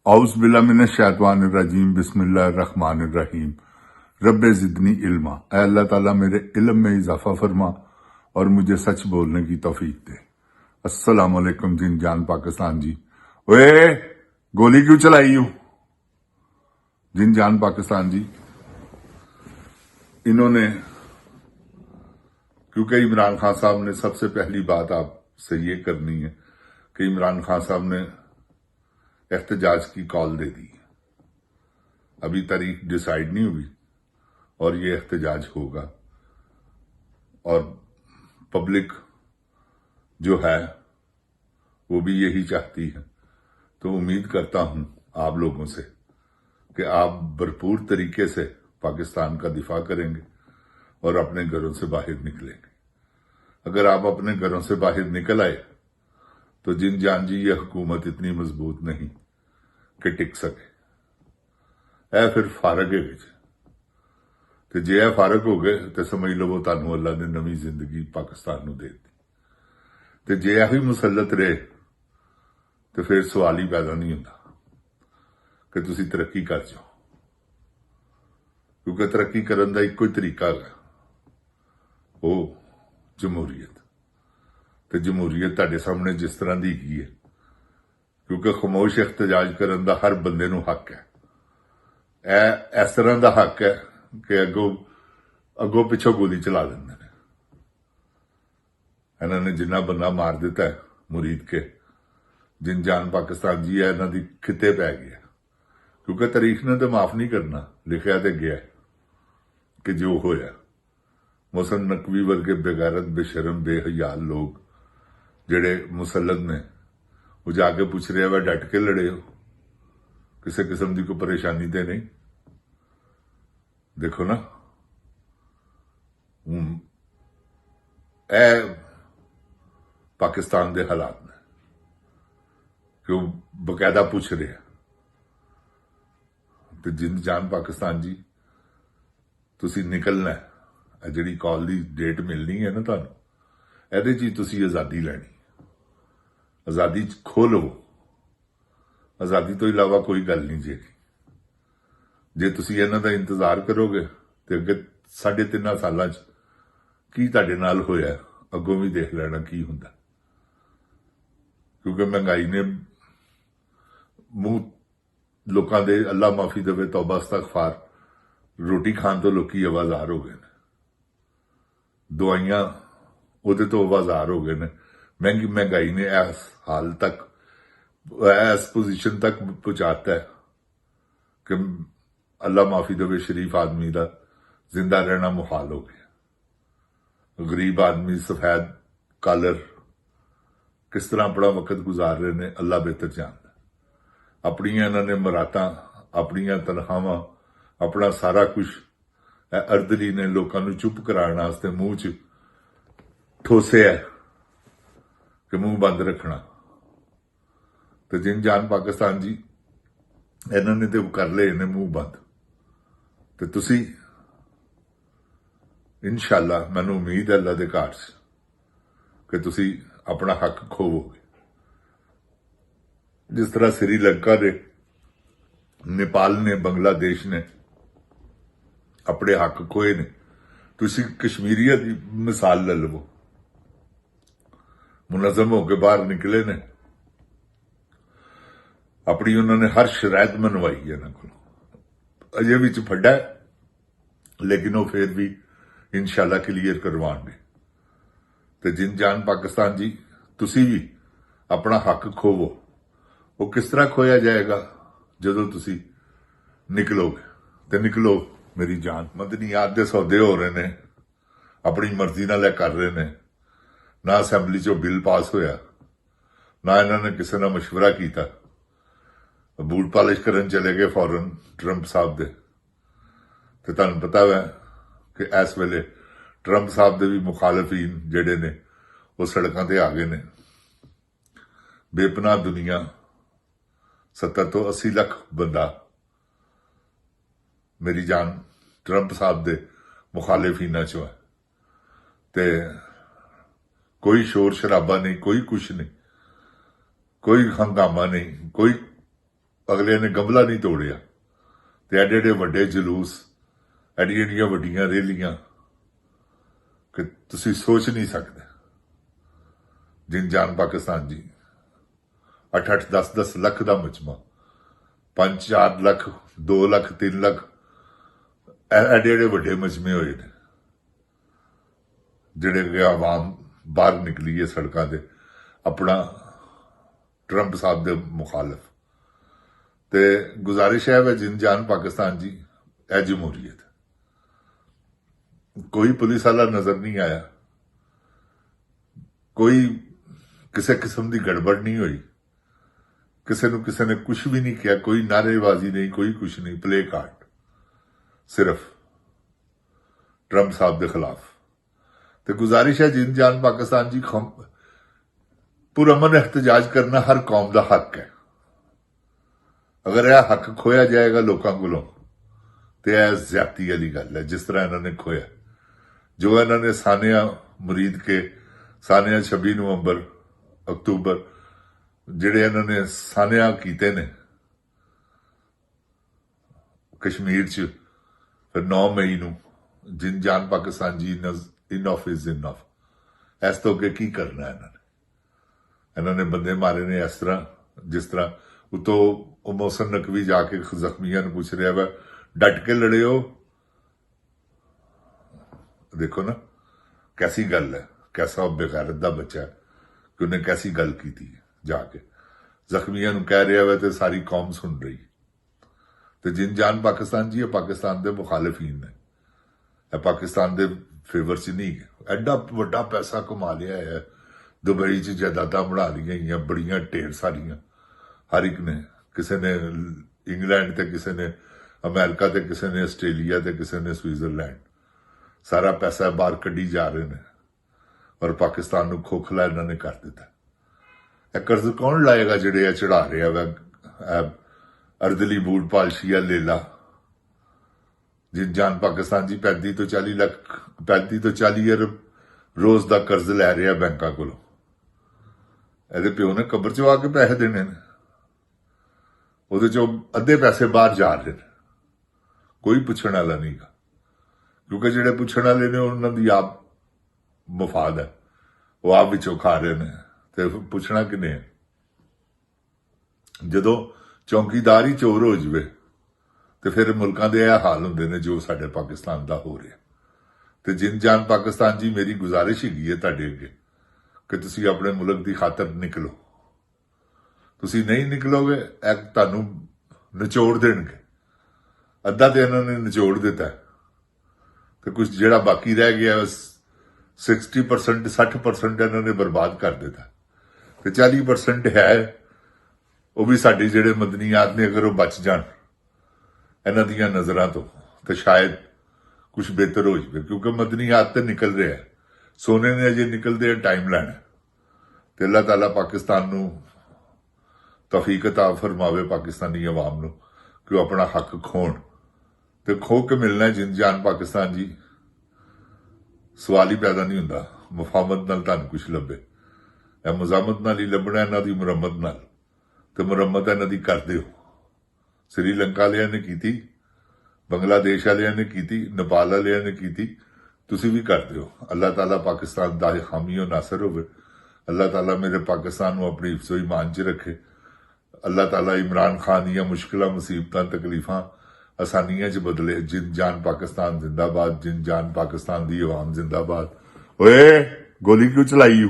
औज़ बिल्लाहि मिनश शैतानिर रजीम बिस्मिल्लाहिर्रहमानिर रहीम रब्बे ज़िदनी इल्मा। ऐ अल्लाह ताला मेरे इल्म में इजाफा फरमा और मुझे सच बोलने की तौफीक दे। अस्सलाम वालेकुम जिन जान पाकिस्तान जी। ओए गोली क्यों चलाई हूं? जिन जान पाकिस्तान जी, इन्होंने, क्योंकि इमरान खान साहब ने, सबसे पहली बात आपसे ये करनी है कि इमरान खान साहब ने एहतजाज की कॉल दे दी। अभी तारीख डिसाइड नहीं हुई और ये एहतजाज होगा और पब्लिक जो है वो भी यही चाहती है। तो उम्मीद करता हूं आप लोगों से कि आप भरपूर तरीके से पाकिस्तान का दिफा करेंगे और अपने घरों से बाहर निकलेंगे। अगर आप अपने घरों से बाहर निकल आए तो जिन जान जी, ये हुकूमत इतनी मजबूत नहीं कि टिक सके। ऐ फिर फारग है विच ते जे ऐ फारग हो गए तो समझ लो वो तानू अल्लाह ने नवी जिंदगी पाकिस्तान नू दे दी। ते जे ऐ मुसलत रहे तो फिर सवाल ही पैदा नहीं होता कि तुसी तरक्की कर जाओ, क्योंकि तरक्की करने का इको ही तरीका है, वो जमहूरीयत। तो जमहूरीयत तुहाडे सामने जिस तरह की है, क्योंकि खामोश एहतजाज करने का हर बंदे नू हक है। इस तरह का हक है कि अगों पिछों गोली चला देंगे ने। इन्होंने जिन्ना बंदा मार दिता है मुरीद के, जिन जान पाकिस्तान जी है, इन्हों की खिते पै गया, क्योंकि तारीख ने तो माफ नहीं करना। लिखा तो गया कि जो होया मोहसन नकवी वर्गे बेगैरत बेशरम बेहयाल लोग जेड़े मुसलत ने, वो जाके पूछ रहे वा डट के लड़े हो, किसी किस्म की कोई परेशानी तो नहीं। देखो ना, ए पाकिस्तान के हालात ने क्यों बकायदा पूछ रहे हैं। तो जिंद जान पाकिस्तान जी, तुसी निकलना है। जी कॉल की डेट मिलनी है ना तुहानू, एहदे च तुसी आजादी लैनी। आजादी खो लो, आजादी तो इलावा कोई गल नहीं जेगी। जे तुसी इन्हां दा इंतजार करोगे तो अगे 3.5 सालां च की तुहाडे नाल होया, अगों भी देख लेना की हुंदा। क्योंकि महंगाई ने मुंह लोकां दे, अल्लाह माफी देवे, तौबा इस्तगफार, रोटी खान तो लोग आवाजार हो गए ने, दवाइयां उहदे तो आवाजार हो गए ने। महंगाई ने इस हाल तक, इस पोजीशन तक पहुंचाता है कि अल्लाह माफी देवे, शरीफ आदमी का जिंदा रहना मुहाल हो गया। गरीब आदमी, सफेद कालर किस तरह अपना वक्त गुजार रहे ने, अल्लाह बेहतर जानता। अपनियां इन्होंने मरातां, अपनियां तनखावां, अपना सारा कुछ अर्दली ने लोगों को चुप कराने वास्ते मुंह च ठोसे है कि मुंह बंद रखना। तो जिन जान पाकिस्तान जी, इन्होंने तो कर ले ने मुंह बंद। तो तुसी इंशाअल्लाह, मैनू उम्मीद है अल्लाह के घर से कि तुसी अपना हक खोवोगे। जिस तरह श्रीलंका ने, नेपाल ने, बांग्लादेश ने अपने हक खोए ने, तुसी कश्मीरियत की मिसाल ले लो। मुनज़म होकर बाहर निकले ने, अपनी उन्होंने हर शरायत मनवाई है इन्होंने को। अजे विच फड्डा है, लेकिन वो फिर भी इंशाअल्लाह क्लीयर करवाएंगे। तो जिन जान पाकिस्तान जी, तुसी भी अपना हक खोवो। वो किस तरह खोया जाएगा? जदों तुसी निकलोगे। तो निकलो मेरी जान। मदनियात दे सौदे हो रहे ने, अपनी मर्जी नाल कर रहे ने। ना असैंबली चो बिल पास होया, ना इन्होंने किसी ने मशवरा किया। बूट पालिश करन चले गए फौरन ट्रंप साहब दे। तो तुहानू पता है कि इस वेले ट्रंप साहब दे भी मुखालफीन जेडे ने वो सड़कों ते आ गए ने। बेपनाह दुनिया, 70 तो 80 लाख बंदा मेरी जान ट्रंप साहब दे मुखालिफीना चो है। ते कोई शोर शराबा नहीं, कोई कुछ नहीं, कोई हंगामा नहीं, कोई ਅਗਲੇ ਨੇ ਗਮਲਾ ਨਹੀਂ ਤੋੜਿਆ ਤੇ ਐਡੇ ਐਡੇ ਵੱਡੇ ਜਲੂਸ, ਐਡੀਆਂ ਐਡੀਆਂ ਵੱਡੀਆਂ ਰੈਲੀਆਂ ਕਿ ਤੁਸੀਂ ਸੋਚ ਨਹੀਂ ਸਕਦੇ। ਜਿਨ ਜਾਨ ਪਾਕਿਸਤਾਨ ਜੀ 8-8, 10-10 ਲੱਖ ਦਾ ਮਜਮਾ, 5-4 ਲੱਖ, 2 ਲੱਖ, 3 ਲੱਖ, ਐਡੇ ਐਡੇ ਵੱਡੇ ਮਜਮੇ ਹੋਏ ਨੇ ਜਿਹੜੇ ਕਿ ਆਵਾਮ ਬਾਹਰ ਨਿਕਲੀ ਹੈ ਸੜਕਾਂ ਤੇ ਆਪਣਾ ਟਰੰਪ ਸਾਹਿਬ ਦੇ ਮੁਖਾਲਫ। ਤੇ ਗੁਜ਼ਾਰਿਸ਼ ਹੈ ਜਿਨ ਜਾਨ ਪਾਕਿਸਤਾਨ ਜੀ, ਇਹ ਜਮਹੂਰੀਅਤ, ਕੋਈ ਪੁਲਿਸ ਵਾਲਾ ਨਜ਼ਰ ਨਹੀਂ ਆਇਆ, ਕੋਈ ਕਿਸੇ ਕਿਸਮ ਦੀ ਗੜਬੜ ਨਹੀਂ ਹੋਈ, ਕਿਸੇ ਨੂੰ ਕਿਸੇ ਨੇ ਕੁਝ ਵੀ ਨਹੀਂ ਕਿਹਾ, ਕੋਈ ਨਾਅਰੇਬਾਜ਼ੀ ਨਹੀਂ, ਕੋਈ ਕੁਝ ਨਹੀਂ, ਪਲੇ ਕਾਰਡ ਸਿਰਫ ਟਰੰਪ ਸਾਹਿਬ ਦੇ ਖਿਲਾਫ। ਤੇ ਗੁਜ਼ਾਰਿਸ਼ ਹੈ ਜਿਨ ਜਾਨ ਪਾਕਿਸਤਾਨ ਜੀ, ਪੁਰਅਮਨ ਇhtਜਾਜ ਕਰਨਾ ਹਰ ਕੌਮ ਦਾ ਹੱਕ ਹੈ। ਅਗਰ ਇਹ ਹੱਕ ਖੋਇਆ ਜਾਏਗਾ ਲੋਕਾਂ ਕੋਲੋਂ ਤੇ ਇਹ ਜ਼ਿਆਦਤੀ ਵਾਲੀ ਗੱਲ ਹੈ। ਜਿਸ ਤਰ੍ਹਾਂ ਇਹਨਾਂ ਨੇ ਖੋਇਆ, ਜੋ ਇਹਨਾਂ ਨੇ ਸਾਨੀਆ ਮੁਰੀਦ ਕੇ, ਸਾਨੀਆ 26 ਨਵੰਬਰ, ਅਕਤੂਬਰ, ਜਿਹੜੇ ਇਹਨਾਂ ਨੇ ਸਾਨੀਆ ਕੀਤੇ ਨੇ ਕਸ਼ਮੀਰ 'ਚ, ਫਿਰ 9 ਮਈ ਨੂੰ ਜਿਨ ਜਾਨ ਪਾਕਿਸਤਾਨ ਜੀ, ਇਨਫ ਇਜ਼ ਇਨਫ। ਇਸ ਤੋਂ ਅੱਗੇ ਕੀ ਕਰਨਾ ਇਹਨਾਂ ਨੇ ਬੰਦੇ ਮਾਰੇ ਨੇ ਇਸ ਤਰ੍ਹਾਂ, ਜਿਸ ਤਰ੍ਹਾਂ ਉਤੋਂ ਉਹ ਮੌਸਮ ਨਕਵੀ ਜਾ ਕੇ ਜ਼ਖਮੀਆਂ ਨੂੰ ਪੁੱਛ ਰਿਹਾ ਵਾ, ਡਟ ਕੇ ਲੜਿਓ। ਦੇਖੋ ਨਾ ਕੈਸੀ ਗੱਲ ਹੈ, ਕੈਸਾ ਬੇਗੈਰਤ ਦਾ ਬੱਚਾ ਹੈ ਕਿ ਉਹਨੇ ਕੈਸੀ ਗੱਲ ਕੀਤੀ ਜਾ ਕੇ ਜ਼ਖਮੀਆਂ ਨੂੰ ਕਹਿ ਰਿਹਾ ਵਾ ਤੇ ਸਾਰੀ ਕੌਮ ਸੁਣ ਰਹੀ। ਤੇ ਜਿਨ ਜਾਨ ਪਾਕਿਸਤਾਨ ਜੀ, ਇਹ ਪਾਕਿਸਤਾਨ ਦੇ ਮੁਖਾਲਿਫੀਨ ਨੇ, ਇਹ ਪਾਕਿਸਤਾਨ ਦੇ ਫੇਵਰ 'ਚ ਨਹੀਂ। ਐਡਾ ਵੱਡਾ ਪੈਸਾ ਕਮਾ ਲਿਆ ਹੈ, ਦੁਬਈ 'ਚ ਜਾਇਦਾਦਾਂ ਬਣਾ ਲਈਆਂ ਬੜੀਆਂ ਢੇਰ ਸਾਰੀਆਂ, ਹਰ ਇੱਕ ਨੇ, ਕਿਸੇ ਨੇ ਇੰਗਲੈਂਡ ਤੇ ਕਿਸੇ ਨੇ ਅਮਰੀਕਾ ਤੇ ਕਿਸੇ ਨੇ ਆਸਟ੍ਰੇਲੀਆ ਤੇ ਕਿਸੇ ਨੇ ਸਵਿਟਜ਼ਰਲੈਂਡ, ਸਾਰਾ ਪੈਸਾ ਬਾਹਰ ਕੱਢੀ ਜਾ ਰਹੇ ਨੇ ਔਰ ਪਾਕਿਸਤਾਨ ਨੂੰ ਖੋਖਲਾ ਇਹਨਾਂ ਨੇ ਕਰ ਦਿੱਤਾ। ਇਹ ਕਰਜ਼ ਕੌਣ ਲਾਏਗਾ ਜਿਹੜੇ ਇਹ ਚੜਾ ਰਿਹਾ ਵਾ ਅਰਦਲੀ ਬੂਟ ਪਾਲਸ਼ੀਆ ਲੇਲਾ। ਜਿਨ ਜਾਨ ਪਾਕਿਸਤਾਨ ਜੀ 35 ਤੋਂ 40 ਲੱਖ, 35 ਤੋਂ 40 ਅਰਬ ਰੋਜ਼ ਦਾ ਕਰਜ਼ ਲੈ ਰਿਹਾ ਬੈਂਕਾਂ ਕੋਲੋਂ। ਇਹਦੇ ਪਿਓ ਨੇ ਕਬਰ 'ਚ ਆ ਕੇ ਪੈਸੇ ਦੇਣੇ ਨੇ, ਉਹਦੇ 'ਚੋਂ ਅੱਧੇ ਪੈਸੇ ਬਾਹਰ ਜਾ ਰਹੇ ਨੇ, ਕੋਈ ਪੁੱਛਣ ਵਾਲਾ ਨਹੀਂਗਾ, ਕਿਉਂਕਿ ਜਿਹੜੇ ਪੁੱਛਣ ਵਾਲੇ ਨੇ ਉਹਨਾਂ ਦੀ ਆਪ ਮਫਾਦ ਹੈ, ਉਹ ਆਪ ਵਿੱਚੋਂ ਖਾ ਰਹੇ ਨੇ ਤੇ ਪੁੱਛਣਾ ਕਿਨੇ ਹੈ। ਜਦੋਂ ਚੌਂਕੀਦਾਰ ਹੀ ਚੋਰ ਹੋ ਜਾਵੇ ਤੇ ਫਿਰ ਮੁਲਕਾਂ ਦੇ ਇਹ ਹਾਲ ਹੁੰਦੇ ਨੇ ਜੋ ਸਾਡੇ ਪਾਕਿਸਤਾਨ ਦਾ ਹੋ ਰਿਹਾ। ਤੇ ਜਿਨ ਜਾਨ ਪਾਕਿਸਤਾਨ ਜੀ, ਮੇਰੀ ਗੁਜ਼ਾਰਿਸ਼ ਹੈਗੀ ਹੈ ਤੁਹਾਡੇ ਅੱਗੇ ਕਿ ਤੁਸੀਂ ਆਪਣੇ ਮੁਲਕ ਦੀ ਖਾਤਰ ਨਿਕਲੋ। ਤੁਸੀਂ ਨਹੀਂ ਨਿਕਲੋਗੇ ਇਹ ਤੁਹਾਨੂੰ ਨਿਚੋੜ ਦੇਣਗੇ। ਅੱਧਾ ਤੇ ਇਹਨਾਂ ਨੇ ਨਿਚੋੜ ਦਿੱਤਾ ਤੇ ਕੁਝ ਜਿਹੜਾ ਬਾਕੀ ਰਹਿ ਗਿਆ 60%, 60% ਇਹਨਾਂ ਨੇ ਬਰਬਾਦ ਕਰ ਦਿੱਤਾ ਤੇ 40% ਹੈ ਉਹ ਵੀ ਸਾਡੇ ਜਿਹੜੇ ਮਦਨੀਆਤ ਨੇ, ਅਗਰ ਉਹ ਬਚ ਜਾਣ ਇਹਨਾਂ ਦੀਆਂ ਨਜ਼ਰਾਂ ਤੋਂ ਤੇ ਸ਼ਾਇਦ ਕੁਝ ਬਿਹਤਰ ਹੋ ਜਾਵੇ, ਕਿਉਂਕਿ ਮਦਨੀਆਤ ਤੇ ਨਿਕਲ ਰਿਹਾ, ਸੋਨੇ ਨੇ ਅਜੇ ਨਿਕਲਦੇ ਟਾਈਮ ਲੈਣਾ। ਤੇ ਅੱਲਾਹ ਤਾਲਾ ਪਾਕਿਸਤਾਨ ਨੂੰ ਤੌਫੀਕ ਅਤਾ ਫਰਮਾਵੇ, ਪਾਕਿਸਤਾਨੀ ਆਵਾਮ ਨੂੰ, ਕਿ ਉਹ ਆਪਣਾ ਹੱਕ ਖੋਣ ਤੇ ਖੋ ਕੇ ਮਿਲਣਾ। ਜਿਨ ਜਾਨ ਪਾਕਿਸਤਾਨ ਜੀ, ਸਵਾਲ ਹੀ ਪੈਦਾ ਨਹੀਂ ਹੁੰਦਾ ਮੁਫਾਹਮਤ ਨਾਲ ਤੁਹਾਨੂੰ ਕੁਝ ਲੱਭੇ, ਇਹ ਮੁਜ਼ਾਮਤ ਨਾਲ ਹੀ ਲੱਭਣਾ, ਇਹਨਾਂ ਦੀ ਮੁਰੰਮਤ ਨਾਲ। ਤੇ ਮੁਰੰਮਤ ਇਹਨਾਂ ਦੀ ਕਰਦੇ ਹੋ। ਸ੍ਰੀਲੰਕਾ ਵਾਲਿਆਂ ਨੇ ਕੀਤੀ, ਬੰਗਲਾਦੇਸ਼ ਵਾਲਿਆਂ ਨੇ ਕੀਤੀ, ਨੇਪਾਲ ਵਾਲਿਆਂ ਨੇ ਕੀਤੀ, ਤੁਸੀਂ ਵੀ ਕਰਦੇ ਹੋ। ਅੱਲਾਹ ਤਾਲਾ ਪਾਕਿਸਤਾਨ ਦਾ ਹਾਮੀ ਔਰ ਨਾਸਰ ਹੋਵੇ। ਅੱਲਾਹ ਤਾਲਾ ਮੇਰੇ ਪਾਕਿਸਤਾਨ ਨੂੰ ਆਪਣੀ ਹਿਫਜ਼ੋ ਈਮਾਨ 'ਚ ਰੱਖੇ। ਅੱਲਾਹ ਤਾਲਾ ਇਮਰਾਨ ਖਾਨ ਦੀਆਂ ਮੁਸ਼ਕਿਲਾਂ, ਮੁਸੀਬਤਾਂ, ਤਕਲੀਫਾਂ ਆਸਾਨੀਆਂ 'ਚ ਬਦਲੇ। ਜਿਨ ਜਾਨ ਪਾਕਿਸਤਾਨ ਜ਼ਿੰਦਾਬਾਦ, ਜਿਨ ਜਾਨ ਪਾਕਿਸਤਾਨ ਦੀ ਆਵਾਮ ਜ਼ਿੰਦਾਬਾਦ। ਓਏ ਗੋਲੀ ਕਿਉਂ ਚਲਾਈ